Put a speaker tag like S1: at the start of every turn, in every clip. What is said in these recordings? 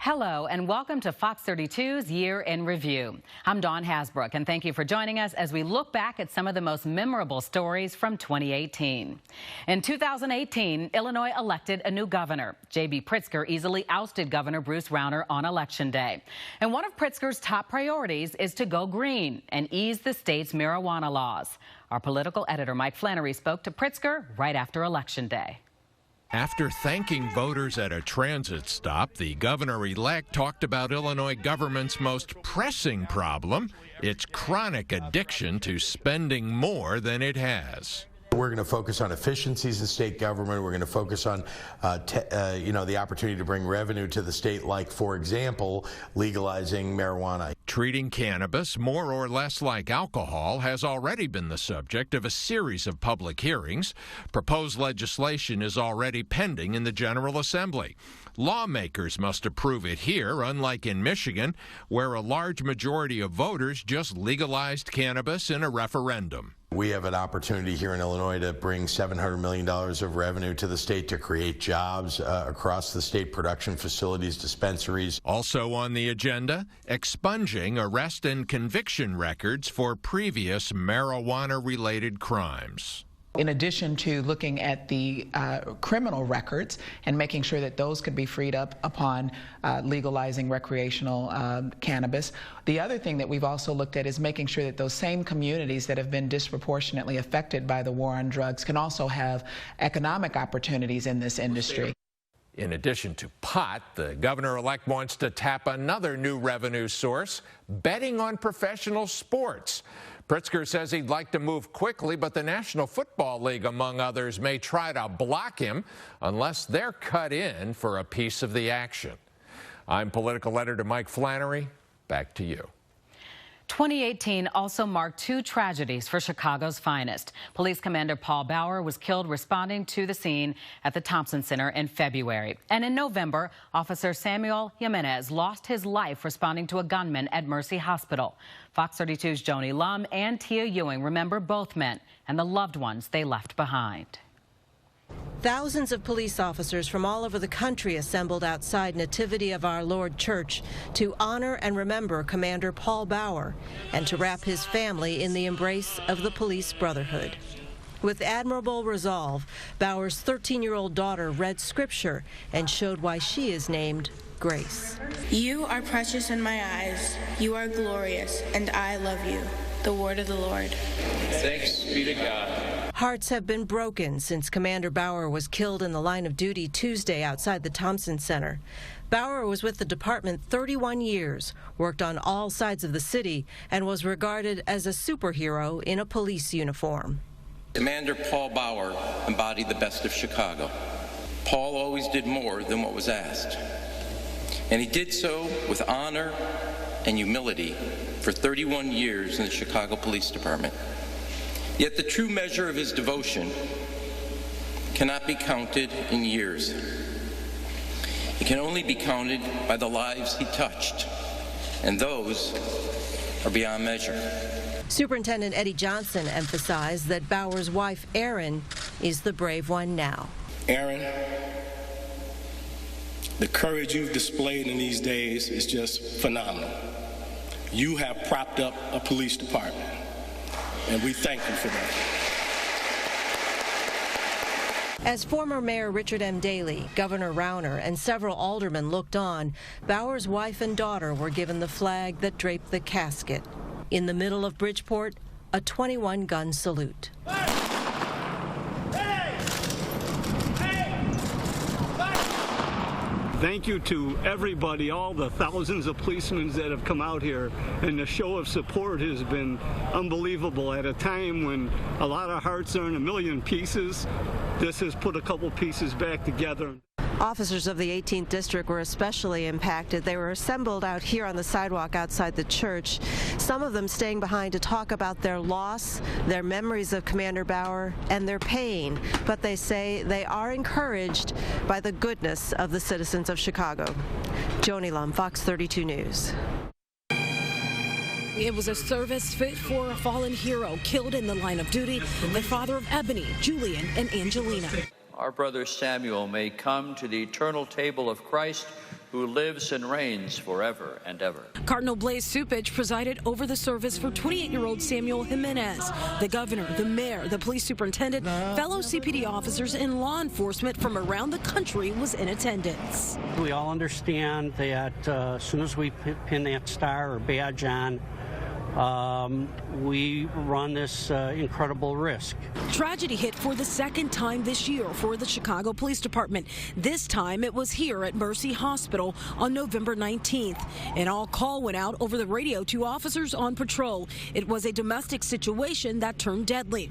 S1: Hello and welcome to Fox 32's Year in Review. I'm Dawn Hasbrook and thank you for joining us as we look back at some of the most memorable stories from 2018. In 2018, Illinois elected a new governor. J.B. Pritzker easily ousted Governor Bruce Rauner on Election Day. And one of Pritzker's top priorities is to go green and ease the state's marijuana laws. Our political editor Mike Flannery spoke to Pritzker right after Election Day.
S2: After thanking voters at a transit stop, the governor-elect talked about Illinois government's most pressing problem, its chronic addiction to spending more than it has.
S3: We're going to focus on efficiencies in state government. We're going to focus on, the opportunity to bring revenue to the state, like, for example, legalizing marijuana.
S2: Treating cannabis more or less like alcohol has already been the subject of a series of public hearings. Proposed legislation is already pending in the General Assembly. Lawmakers must approve it here, unlike in Michigan, where a large majority of voters just legalized cannabis in a referendum.
S3: We have an opportunity here in Illinois to bring $700 million of revenue to the state to create jobs across the state, production facilities, dispensaries.
S2: Also on the agenda, expunging arrest and conviction records for previous marijuana-related crimes.
S4: In addition to looking at the criminal records and making sure that those could be freed up upon legalizing recreational cannabis, the other thing that we've also looked at is making sure that those same communities that have been disproportionately affected by the war on drugs can also have economic opportunities in this industry.
S2: In addition to pot, the governor-elect wants to tap another new revenue source, betting on professional sports. Pritzker says he'd like to move quickly, but the National Football League, among others, may try to block him unless they're cut in for a piece of the action. I'm political editor Mike Flannery. Back to you.
S1: 2018 also marked two tragedies for Chicago's finest. Police Commander Paul Bauer was killed responding to the scene at the Thompson Center in February. And in November, Officer Samuel Jimenez lost his life responding to a gunman at Mercy Hospital. Fox 32's Joni Lum and Tia Ewing remember both men and the loved ones they left behind.
S5: Thousands of police officers from all over the country assembled outside Nativity of Our Lord Church to honor and remember Commander Paul Bauer and to wrap his family in the embrace of the police brotherhood. With admirable resolve, Bauer's 13-year-old daughter read scripture and showed why she is named Grace.
S6: You are precious in my eyes. You are glorious, and I love you. The word of the Lord.
S7: Thanks be to God.
S5: Hearts have been broken since Commander Bauer was killed in the line of duty Tuesday outside the Thompson Center. Bauer was with the department 31 years, worked on all sides of the city, and was regarded as a superhero in a police uniform.
S7: Commander Paul Bauer embodied the best of Chicago. Paul always did more than what was asked. And he did so with honor and humility for 31 years in the Chicago Police Department. Yet the true measure of his devotion cannot be counted in years. It can only be counted by the lives he touched, and those are beyond measure.
S5: Superintendent Eddie Johnson emphasized that Bauer's wife, Erin, is the brave one now.
S8: Erin, the courage you've displayed in these days is just phenomenal. You have propped up a police department, and we thank you for that.
S5: As former Mayor Richard M. Daley, Governor Rauner, and several aldermen looked on, Bauer's wife and daughter were given the flag that draped the casket. In the middle of Bridgeport, a 21-gun salute.
S9: Thank you to everybody, all the thousands of policemen that have come out here, and the show of support has been unbelievable. At a time when a lot of hearts are in a million pieces, this has put a couple pieces back together.
S5: Officers of the 18th District were especially impacted. They were assembled out here on the sidewalk outside the church, some of them staying behind to talk about their loss, their memories of Commander Bauer, and their pain. But they say they are encouraged by the goodness of the citizens of Chicago. Joni Lum, Fox 32 News.
S10: It was a service fit for a fallen hero killed in the line of duty, the father of Ebony, Julian, and Angelina.
S11: Our brother Samuel may come to the eternal table of Christ who lives and reigns forever and ever.
S10: Cardinal Blaise Cupich presided over the service for 28-year-old Samuel Jimenez. The governor, the mayor, the police superintendent, fellow CPD officers, and law enforcement from around the country was in attendance.
S12: We all understand that as soon as we pin that star or badge on, we run this incredible risk.
S10: Tragedy hit for the second time this year for the Chicago Police Department. This time it was here at Mercy Hospital on November 19th. An all-call went out over the radio to officers on patrol. It was a domestic situation that turned deadly.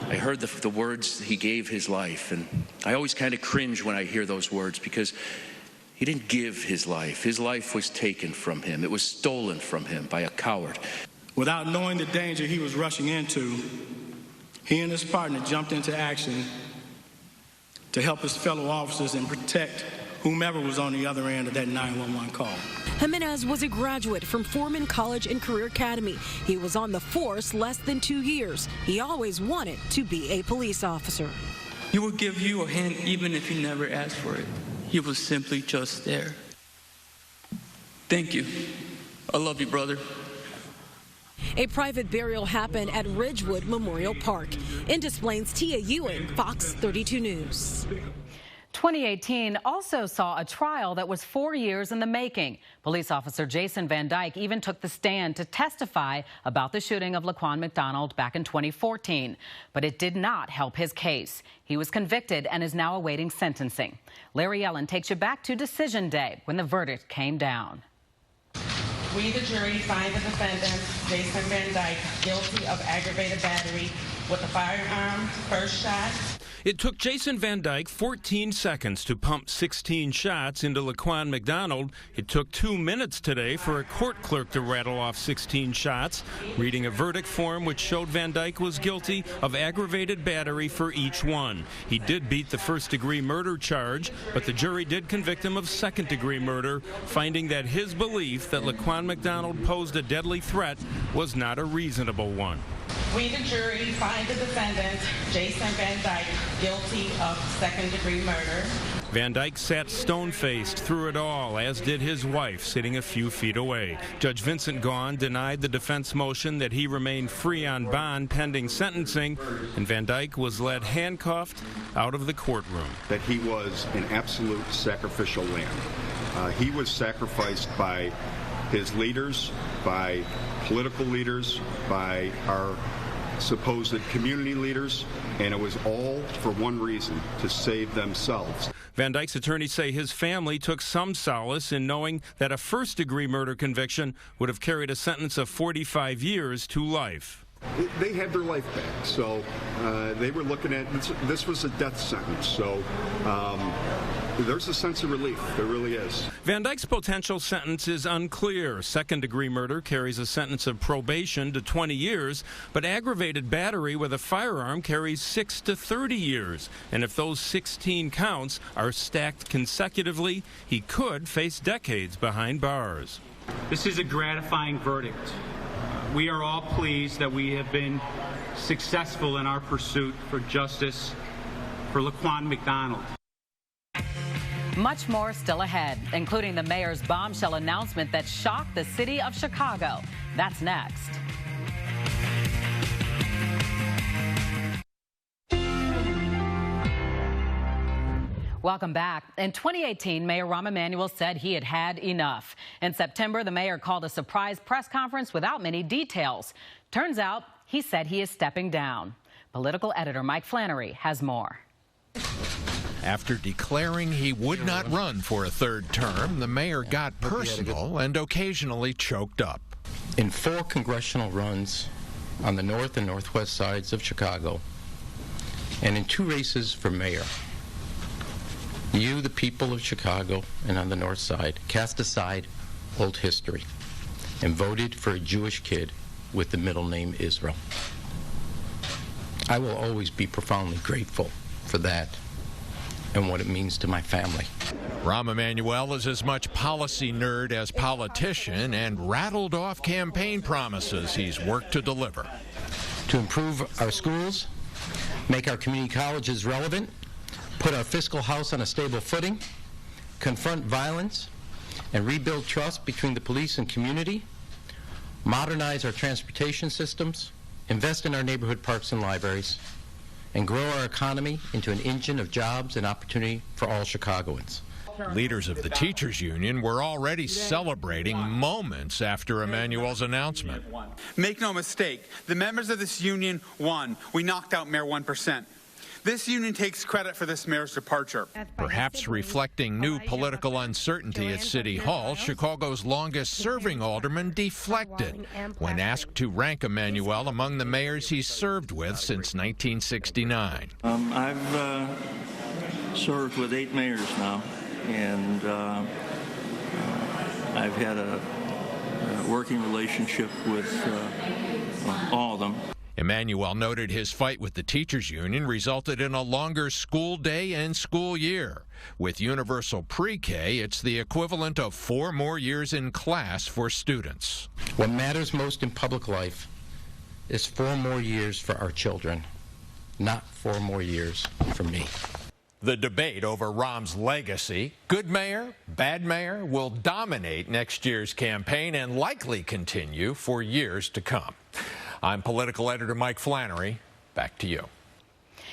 S13: I heard the words he gave his life, and I always kind of cringe when I hear those words because he didn't give his life. His life was taken from him. It was stolen from him by a coward.
S8: Without knowing the danger he was rushing into, he and his partner jumped into action to help his fellow officers and protect whomever was on the other end of that 911 call.
S10: Jimenez was a graduate from Foreman College and Career Academy. He was on the force less than 2 years. He always wanted to be a police officer.
S14: He will give you a hand even if you never asked for it. He was simply just there. Thank you. I love you, brother.
S10: A private burial happened at Ridgewood Memorial Park. In Des Plaines, Tia Ewing, Fox 32 News.
S1: 2018 also saw a trial that was 4 years in the making. Police officer Jason Van Dyke even took the stand to testify about the shooting of Laquan McDonald back in 2014. But it did not help his case. He was convicted and is now awaiting sentencing. Larry Ellen takes you back to decision day when the verdict came down.
S15: We, the jury, find the defendant, Jason Van Dyke, guilty of aggravated battery with a firearm, first shot.
S16: It took Jason Van Dyke 14 seconds to pump 16 shots into Laquan McDonald. It took 2 minutes today for a court clerk to rattle off 16 shots, reading a verdict form which showed Van Dyke was guilty of aggravated battery for each one. He did beat the first-degree murder charge, but the jury did convict him of second-degree murder, finding that his belief that Laquan McDonald posed a deadly threat was not a reasonable one.
S15: We, the jury, find the defendant, Jason Van Dyke, guilty of second-degree murder.
S16: Van Dyke sat stone-faced through it all, as did his wife, sitting a few feet away. Judge Vincent Gaughan denied the defense motion that he remain free on bond pending sentencing, and Van Dyke was led handcuffed out of the courtroom.
S17: That he was an absolute sacrificial lamb. He was sacrificed by his leaders, by political leaders, by our supposed community leaders, and it was all for one reason, to save themselves.
S16: Van Dyke's attorneys say his family took some solace in knowing that a first-degree murder conviction would have carried a sentence of 45 years to life.
S17: They had their life back, so they were looking at this was a death sentence, so there's a sense of relief. There really is.
S16: Van Dyke's potential sentence is unclear. Second-degree murder carries a sentence of probation to 20 years, but aggravated battery with a firearm carries 6 to 30 years. And if those 16 counts are stacked consecutively, he could face decades behind bars.
S18: This is a gratifying verdict. We are all pleased that we have been successful in our pursuit for justice for Laquan McDonald.
S1: Much more still ahead, including the mayor's bombshell announcement that shocked the city of Chicago. That's next. Welcome back. In 2018, Mayor Rahm Emanuel said he had had enough. In September, the mayor called a surprise press conference without many details. Turns out, he said he is stepping down. Political editor Mike Flannery has more.
S2: After declaring he would not run for a third term, the mayor got personal and occasionally choked up.
S7: In 4 congressional runs on the north and northwest sides of Chicago, and in 2 races for mayor, you, the people of Chicago and on the north side, cast aside old history and voted for a Jewish kid with the middle name Israel. I will always be profoundly grateful for that and what it means to my family.
S2: Rahm Emanuel is as much policy nerd as politician and rattled off campaign promises he's worked to deliver.
S7: To improve our schools, make our community colleges relevant, put our fiscal house on a stable footing, confront violence,
S19: and rebuild trust between the police and community, modernize our transportation systems, invest in our neighborhood parks and libraries, and grow our economy into an engine of jobs and opportunity for all Chicagoans.
S2: Leaders of the teachers union were already celebrating moments after Emanuel's announcement.
S20: Make no mistake, the members of this union won. We knocked out Mayor 1%. This union takes credit for this mayor's departure.
S2: Perhaps reflecting new political uncertainty at City Hall, Chicago's longest-serving alderman deflected when asked to rank Emanuel among the mayors he's served with since 1969.
S11: I've served with 8 mayors now, and I've had a working relationship with all of them.
S2: Emanuel noted his fight with the teachers union resulted in a longer school day and school year. With universal pre-K, it's the equivalent of 4 more years in class for students.
S19: What matters most in public life is 4 more years for our children, not 4 more years for me.
S2: The debate over Rahm's legacy, good mayor, bad mayor, will dominate next year's campaign and likely continue for years to come. I'm political editor Mike Flannery. Back to you.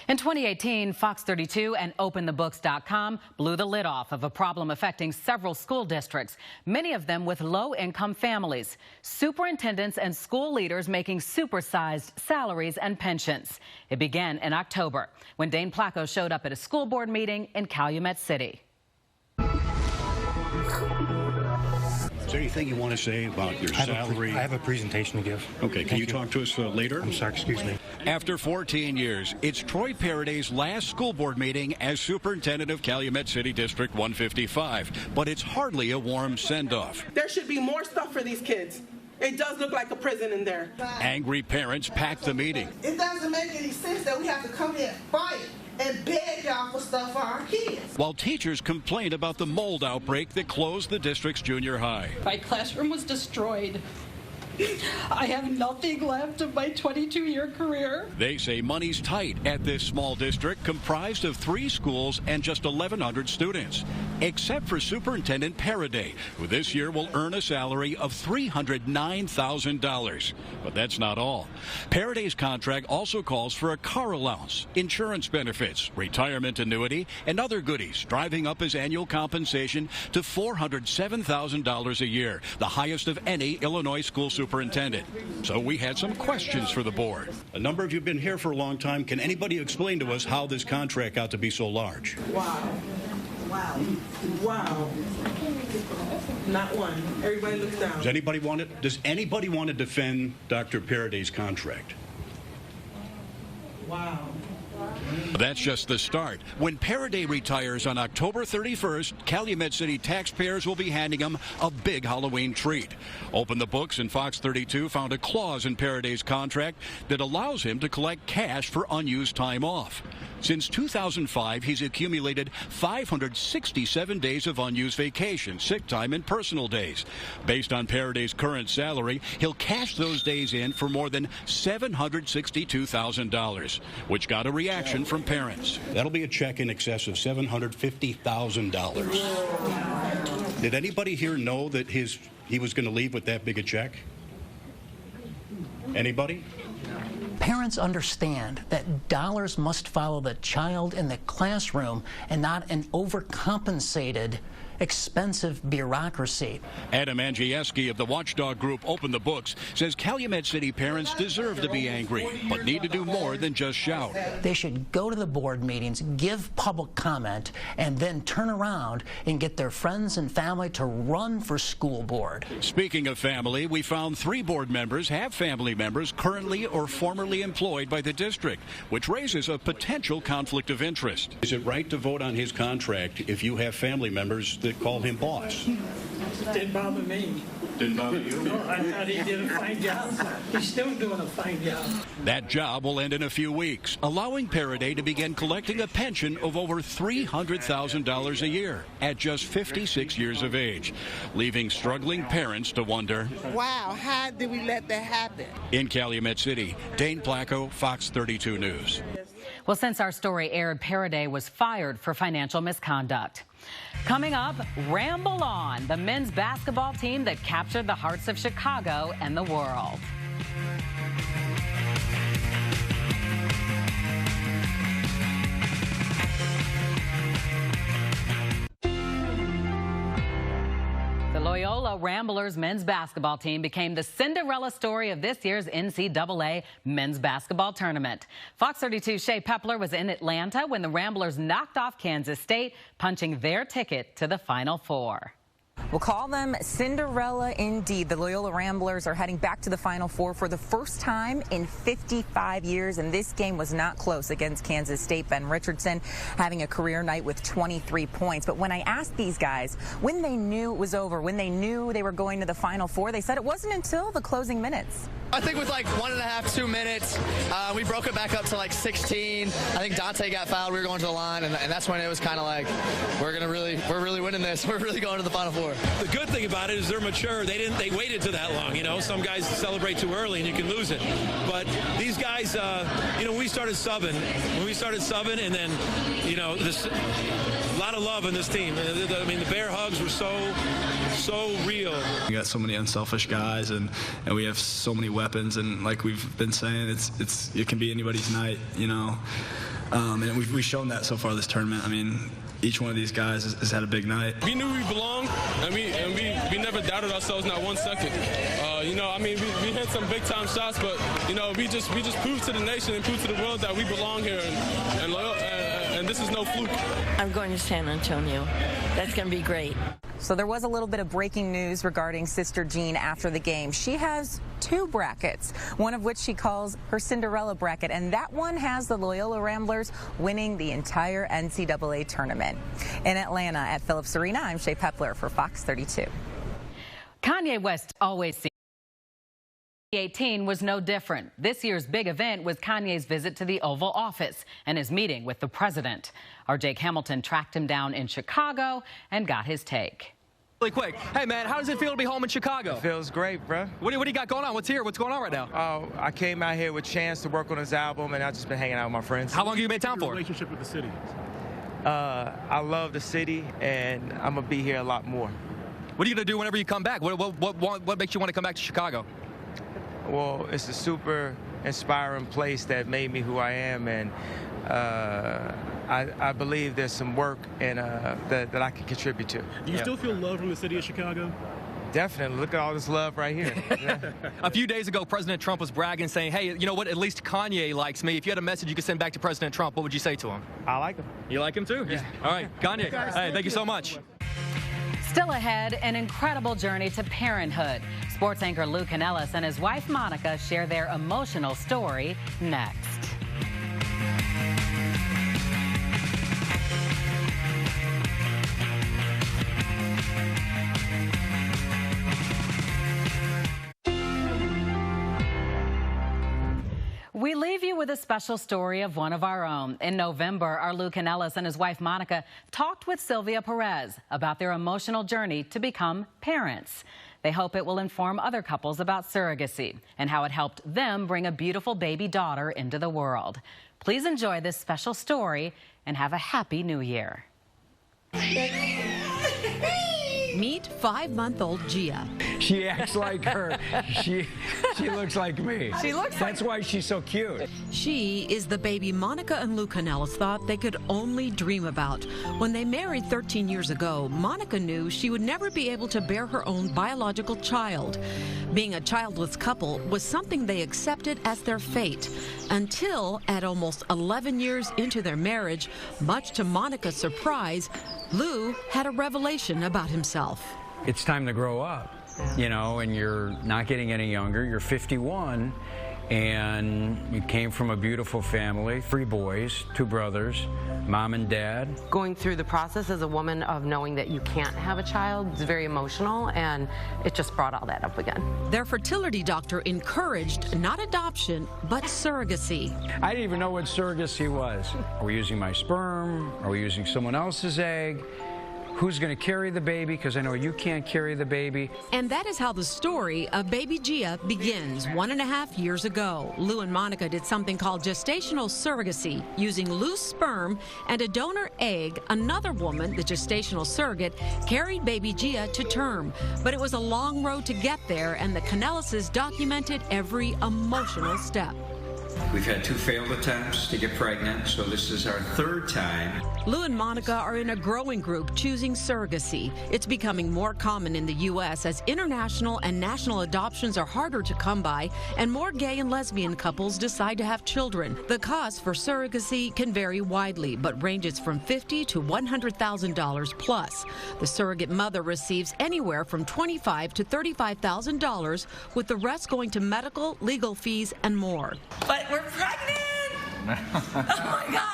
S1: In 2018, Fox 32 and OpenTheBooks.com blew the lid off of a problem affecting several school districts, many of them with low-income families. Superintendents and school leaders making supersized salaries and pensions. It began in October when Dane Placo showed up at a school board meeting in Calumet City.
S21: Is there anything you want to say about your salary?
S22: I have a presentation to give.
S21: Okay, can you talk to us later?
S22: I'm sorry, excuse me.
S21: After 14 years, it's Troy Paraday's last school board meeting as superintendent of Calumet City District 155, but it's hardly a warm send-off.
S23: There should be more stuff for these kids. It does look like a prison in there.
S21: Angry parents packed the meeting.
S23: It doesn't make any sense that we have to come here and fight and beg y'all for stuff for our kids.
S21: While teachers complained about the mold outbreak that closed the district's junior high.
S24: My classroom was destroyed. I have nothing left of my 22-year career.
S21: They say money's tight at this small district comprised of 3 schools and just 1,100 students, except for Superintendent Paraday, who this year will earn a salary of $309,000. But that's not all. Paraday's contract also calls for a car allowance, insurance benefits, retirement annuity, and other goodies, driving up his annual compensation to $407,000 a year, the highest of any Illinois school superintendent. So we had some questions for the board. A number of you have been here for a long time. Can anybody explain to us how this contract got to be so large?
S23: Wow. Wow. Wow. Not one. Everybody looks down.
S21: Does anybody want to defend Dr. Paraday's contract?
S23: Wow.
S21: That's just the start. When Paraday retires on October 31st, Calumet City taxpayers will be handing him a big Halloween treat. Open the Books and Fox 32 found a clause in Paraday's contract that allows him to collect cash for unused time off. Since 2005, he's accumulated 567 days of unused vacation, sick time, and personal days. Based on Paraday's current salary, he'll cash those days in for more than $762,000, which got a reaction from parents. That'll be a check in excess of $750,000. Did anybody here know that he was going to leave with that big a check? Anybody?
S25: Parents understand that dollars must follow the child in the classroom and not an overcompensated, expensive bureaucracy.
S21: Adam Andrzejewski of the watchdog group Open the Books says Calumet City parents deserve to be angry, but need to do more than just shout.
S25: They should go to the board meetings, give public comment, and then turn around and get their friends and family to run for school board.
S21: Speaking of family, we found 3 board members have family members currently or formerly employed by the district, which raises a potential conflict of interest. Is it right to vote on his contract if you have family members that call him boss?
S23: Didn't bother me.
S21: Didn't bother you?
S23: No, I thought he did a fine job. He's still doing a fine job.
S21: That job will end in a few weeks, allowing Paraday to begin collecting a pension of over $300,000 a year at just 56 years of age, leaving struggling parents to wonder,
S23: Wow, how did we let that happen?
S21: In Calumet City, Dane Placo, Fox 32 News.
S1: Well, since our story aired, Paraday was fired for financial misconduct. Coming up, Ramble On, the men's basketball team that captured the hearts of Chicago and the world. The Loyola Ramblers men's basketball team became the Cinderella story of this year's NCAA men's basketball tournament. Fox 32's Shea Pepler was in Atlanta when the Ramblers knocked off Kansas State, punching their ticket to the Final Four.
S3: We'll call them Cinderella indeed. The Loyola Ramblers are heading back to the Final Four for the first time in 55 years, and this game was not close against Kansas State. Ben Richardson having a career night with 23 points. But when I asked these guys when they knew it was over, when they knew they were going to the Final Four, they said it wasn't until the closing minutes.
S4: I think with like 1.5, 2 minutes, we broke it back up to like 16. I think Dante got fouled. We were going to the line, and that's when it was kind of like, we're really winning this. We're really going to the Final Four.
S5: The good thing about it is they're mature. They waited to that long. You know, some guys celebrate too early and you can lose it. But these guys, you know, when we started subbing, and then, you know, a lot of love in this team. I mean, the bear hugs were so real.
S6: We got so many unselfish guys, and we have so many weapons, and like we've been saying, it can be anybody's night, you know. And we've shown that so far this tournament. I mean, each one of these guys has had a big night.
S9: We knew we belonged, and we never doubted ourselves, not 1 second. You know, I mean, we hit some big time shots, but you know, we just proved to the nation and proved to the world that we belong here, and this is no fluke.
S26: I'm going to San Antonio. That's going to be great.
S3: So there was a little bit of breaking news regarding Sister Jean after the game. She has 2 brackets, one of which she calls her Cinderella bracket, and that one has the Loyola Ramblers winning the entire NCAA tournament. In Atlanta at Phillips Arena, I'm Shea Pepler for Fox 32.
S1: Kanye West always seems 2018 was no different. This year's big event was Kanye's visit to the Oval Office and his meeting with the president. Our Jake Hamilton tracked him down in Chicago and got his take.
S27: Really quick, hey man, how does it feel to be home in Chicago?
S28: It feels great, bro.
S27: What do you got going on? What's here? What's going on right now?
S28: Oh, I came out here with Chance to work on his album, and I've just been hanging out with my friends.
S27: How long have you been in town for?
S28: Relationship with the city? I love the city, and I'm gonna be here a lot more.
S27: What are you gonna do whenever you come back? What makes you want to come back to Chicago?
S28: Well, it's a super inspiring place that made me who I am, and I believe there's some work that I can contribute to.
S22: Do you still feel love from the city of Chicago?
S28: Definitely. Look at all this love right here. Yeah.
S27: A few days ago, President Trump was bragging, saying, hey, you know what, at least Kanye likes me. If you had a message you could send back to President Trump, what would you say to him?
S28: I like him.
S27: You like him too?
S28: Yeah.
S27: All right, Kanye, hey, thank you so much.
S1: Still ahead, an incredible journey to parenthood. Sports anchor Lou Canellis and his wife Monica share their emotional story next. We leave you with a special story of one of our own. In November, our Lou Canellis and his wife Monica talked with Sylvia Perez about their emotional journey to become parents. They hope it will inform other couples about surrogacy and how it helped them bring a beautiful baby daughter into the world. Please enjoy this special story and have a happy new year.
S29: Meet 5-month-old Gia.
S30: She acts like her. She looks like me. That's why she's so cute.
S29: She is the baby Monica and Lou Canellis thought they could only dream about. When they married 13 years ago, Monica knew she would never be able to bear her own biological child. Being a childless couple was something they accepted as their fate, until at almost 11 years into their marriage, much to Monica's surprise, Lou had a revelation about himself.
S30: It's time to grow up, you know, and you're not getting any younger. You're 51, and you came from a beautiful family, 3 boys, 2 brothers, mom and dad.
S31: Going through the process as a woman of knowing that you can't have a child is very emotional, and it just brought all that up again.
S29: Their fertility doctor encouraged not adoption, but surrogacy.
S30: I didn't even know what surrogacy was. Are we using my sperm? Are we using someone else's egg? who's going to carry the baby, because I know you can't carry the baby.
S29: And that is how the story of baby Gia begins 1.5 years ago. Lou and Monica did something called gestational surrogacy. Using loose sperm and a donor egg, another woman, the gestational surrogate, carried baby Gia to term. But it was a long road to get there, and the Canellises documented every emotional step.
S7: We've had 2 failed attempts to get pregnant, so this is our 3rd time.
S29: Lou and Monica are in a growing group choosing surrogacy. It's becoming more common in the U.S. as international and national adoptions are harder to come by, and more gay and lesbian couples decide to have children. The cost for surrogacy can vary widely, but ranges from $50,000 to $100,000 plus. The surrogate mother receives anywhere from $25,000 to $35,000, with the rest going to medical, legal fees, and more.
S8: But we're pregnant! Oh my God!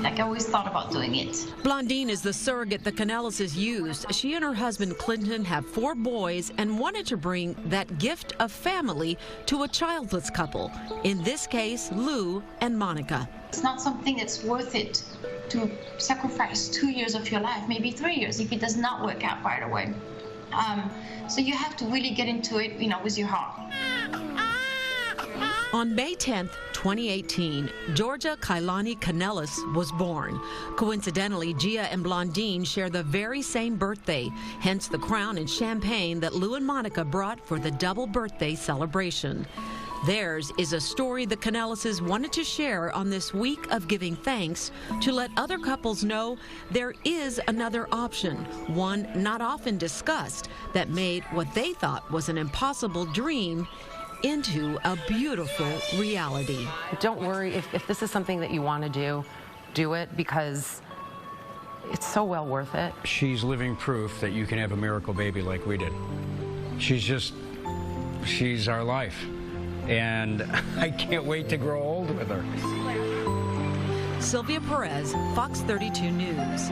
S8: Like, I always thought about doing it.
S29: Blondine is the surrogate the Canellises used. She and her husband Clinton have 4 boys and wanted to bring that gift of family to a childless couple. In this case, Lou and Monica.
S8: It's not something that's worth it to sacrifice 2 years of your life, maybe 3 years, if it does not work out right away. So you have to really get into it, with your heart.
S29: On May 10th, 2018, Georgia Kailani Canellis was born. Coincidentally, Gia and Blondine share the very same birthday, hence the crown and champagne that Lou and Monica brought for the double birthday celebration. Theirs is a story the Canellises wanted to share on this week of giving thanks to let other couples know there is another option, one not often discussed, that made what they thought was an impossible dream into a beautiful reality.
S31: Don't worry, if this is something that you want to do it, because it's so well worth it.
S30: She's living proof that you can have a miracle baby like we did. She's our life. And I can't wait to grow old with her.
S29: Sylvia Perez, Fox 32 News.